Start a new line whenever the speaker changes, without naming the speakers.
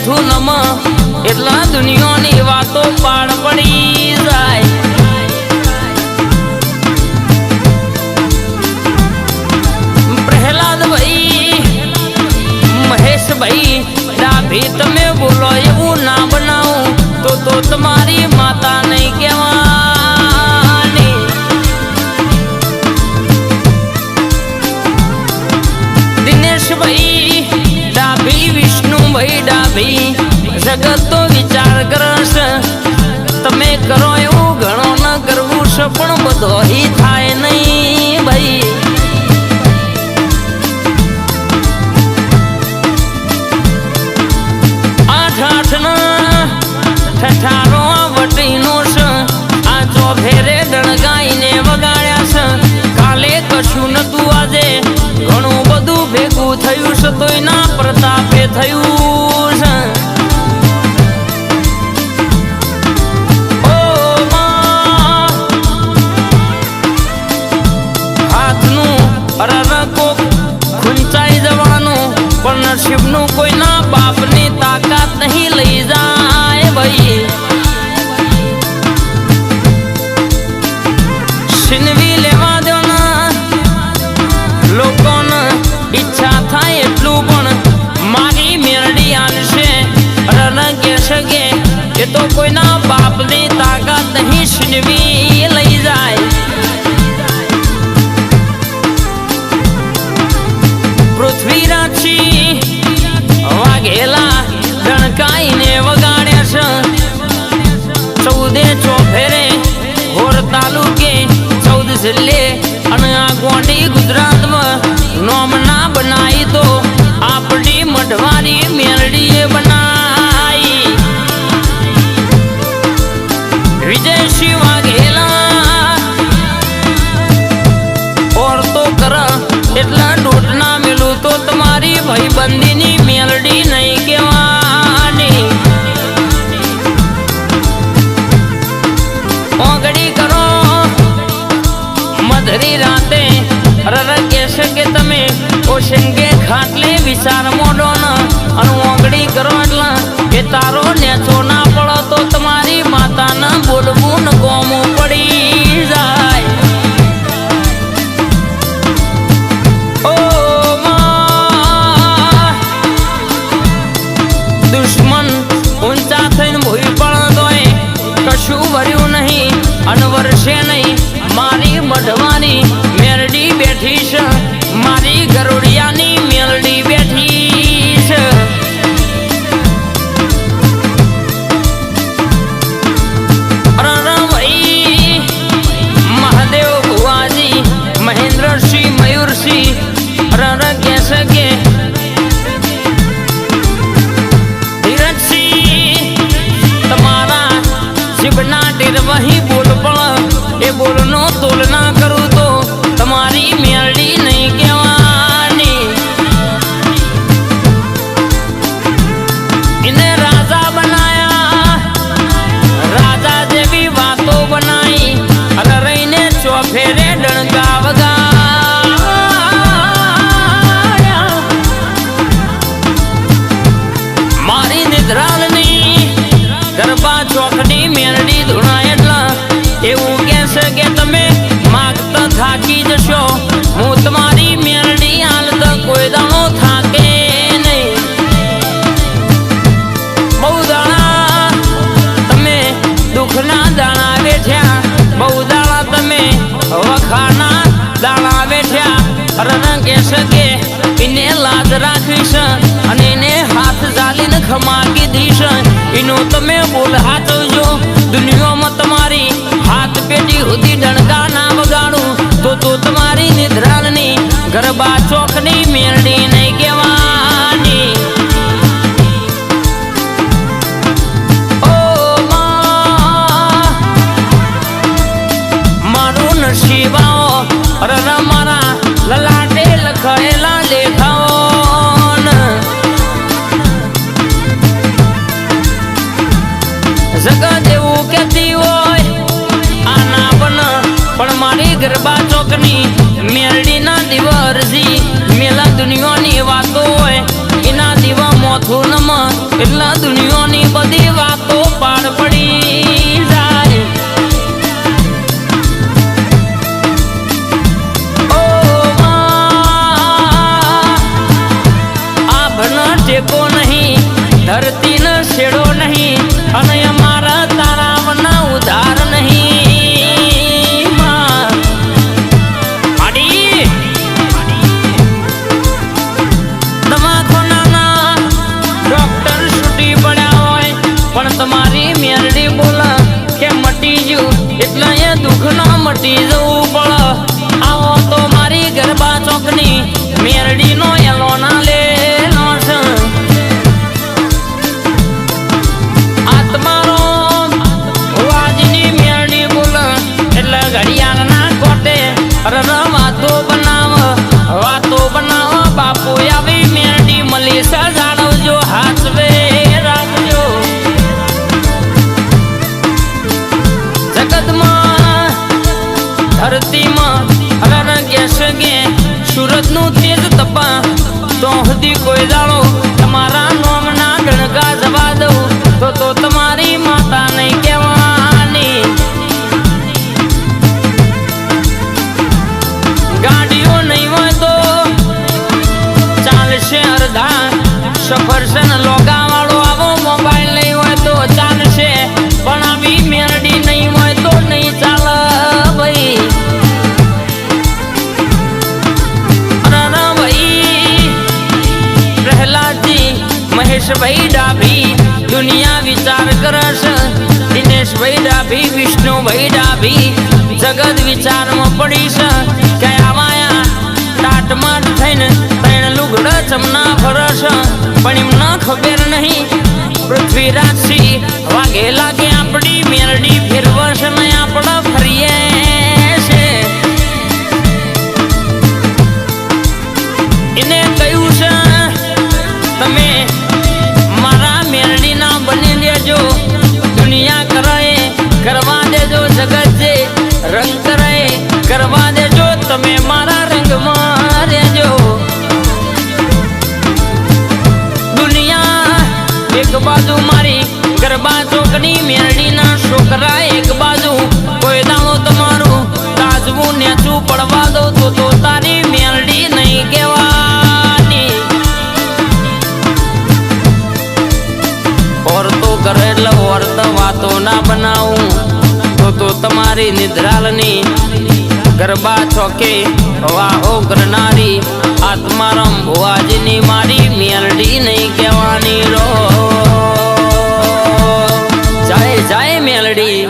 ચોથું નમ એટલા દુનિયાની વાતો પાડ પડી જાય. પ્રહલાદ ભાઈ મહેશ ભાઈ ડાભી તમે બોલો એવું ના બનાવું તો તમારી માતા નહીં કહેવાની. દિનેશભાઈ ડાભી વિષ્ણુભાઈ ડાભી જગત તો વિચાર કરશ તમે કરો એવું ઘણો ન કરવું છે પણ બધો થાય નહીં ભાઈ. ઠઠારો વટીનો છે આ ચોફેરે ડણગાઈને વગાડ્યા છે. કાલે કશું નતું આજે ઘણું બધું ભેગું થયું છે તોય ના પ્રતાપે થયું છે. હાથનું અરરકો ખૂંચાઈ જવાનું પણ નસીબનું કોઈના બાપની તાકાત નહીં લઈ જાય ભાઈ. છીનવી લેવા દો ના લોકોને ઈચ્છા થાય એટલું પણ મારી મેરડી આલશે રન કહેશે કે એ તો કોઈના બાપની તાકાત નહીં છીનવી લઈ જાય. પૃથ્વીરાજી વાઘેલા ડણકાઈને વગાડ્યા છે 14 ચોફેરે હોર તાલુકે 14 જિલ્લે અને આ ગોંડી ગુજરાતમાં નોમ ના બનાવી તો આપણી મઢવારી મેરડીએ બનાવી. વિજયસિંહ વાઘેલા ઓર તો કર એટલા ડોટ ના મેલું તો તમારી ભાઈબંધીની મેલડી નહીં કહેવાની. ઓગડી કરો મધરી રાતે રર કહેશે કે તમે ઓશંગે ખાટલે વિચાર મોડો ન અને ઓગડી કરો એટલે કે તારો નેચો ના પડો તો તમારી માતાને બોલવું ન ગોમું પડી જાય. દુશ્મન ઊંચા થઈને ભૂઈ પણ દોય કશું ભર્યું નહીં અને વર્ષે નહીં મારી મઢવાની મેરડી બેઠી છે મારી ગરોડિયાની મેલડી બેઠી છે. ભાઈ મહાદેવ ભુવાજી મહેન્દ્રસિંહ મયુરસિંહ રર કહેશે કે વહી બોલ પણ એ બોલનો તોલના કરું તો તમારી મેલડી નહીં કહેવાની. એને રાજા બનાયા રાજા જેવી વાતો બનાવી અને રહીને ચોફેરે ડણકા વગાડ્યા. મારી નિદ્રાલની ગરબા ચોકની મેલડી ધૂણાય એવું કહેશે કે તમે માગતા થાકી જશો હું તમારી મેલડી હાલત કોઈ દાણો થાકે નહીં. બહુ દાણા તમે દુઃખના દાણા વેઠ્યા બહુ દાણા તમે વખાના દાણા વેઠ્યા રન કહેશે કે એને લાજ રાખીશ અને એને હાથ ઝાલીને ખમા કીધી છે એનો તમે બોલ હાચવજો. દુનિયામાં તમારી હાથ પેટી સુધી ડણકા ના વગાડું તો તમારી નિદ્રાલની ગરબા ચોકની મેરડી નહીં કહેવાની. ઓ મારું નસીબાઓ રર મારા લલાટે લખાયેલા લેખાઓ જગત એવું કહેતી હોય આના પણ મારી ગરબા ચોકની મેરડીના દિવરજી મેલા દુનિયાની વાતો હોય એના દીવા મોથું નમ એટલા દુનિયાની બધી વાતો પાર પડી જાય. ટેકો નહીં, ધરતી ન છેડો નહીં, અને અમારા તારાવના ઉધાર નહીં. દવાખાનાના ડોક્ટર છૂટી પડ્યા હોય પણ તમારી મેરડી બોલે કે મટી ગયું એટલે એ દુઃખ ના મટી જવું પડે. આવો તો મારી ગરબા ચોકની મેરડીનો એલો ના લે. વાતો બનાવ બાપુ આવી મેરડી મળી સજાડવજો હાથવે રાખજો. જગતમાં ધરતીમાં રણગે સગે સુરતનું તેજ તપા તો સુધી કોઈ દાડો તમારા નોમના ડણકા જવા દઉં તો તમારી માતા નહીં કહેવાની. ગાડીઓ નહીં હોય તો ચાલશે અડધા, સફરજન લોગા વાળો આવો મોબાઈલ નહીં હોય તો ચાલશે, પણ આવી મેરડી નહીં હોય તો નહીં ચાલે ભાઈ. અરે ભાઈ પ્રહલાદજી મહેશભાઈ ડાભી દુનિયા વિચાર કરે છે. દિનેશભાઈ ડાભી વિષ્ણુભાઈ ડાભી જગત વિચારમાં પડી છે કે આવાયા ટાટમાટ થઈને ત્રણ લુગડા ચમના ફરસ, પણ એમને ખબર નહીં પૃથ્વીરાજસિંહ વાગે લાગે આપણી મેરડી ફેરવશ ને આપણે ફરીએ છે. એને કહ્યું છે તમે મારા મેરડી ના બની દેજો, દુનિયા કરે કરવા દેજો, જગત જે રંગ કરે કરવા દેજો, તમે મારા રંગમાં રહેજો. દુનિયા એક બાજુ મારી ગરબા ચોકની મેરડીના છોકરા એક બાજુ, કોઈ દાણો તમારું તાજવું નેચું પડવા દો તો તારી મેરડી નહીં કહેવાની. ઓર તો કરે એટલે વર્ત વાતો ના બનાવું તો તમારી નિદ્રાલની ગરબા ચોકે વાહો કરનારી આત્મારામ ભુવાજીની મારી મેરડી નહીં કહેવાની. રો જય જય મેલડી.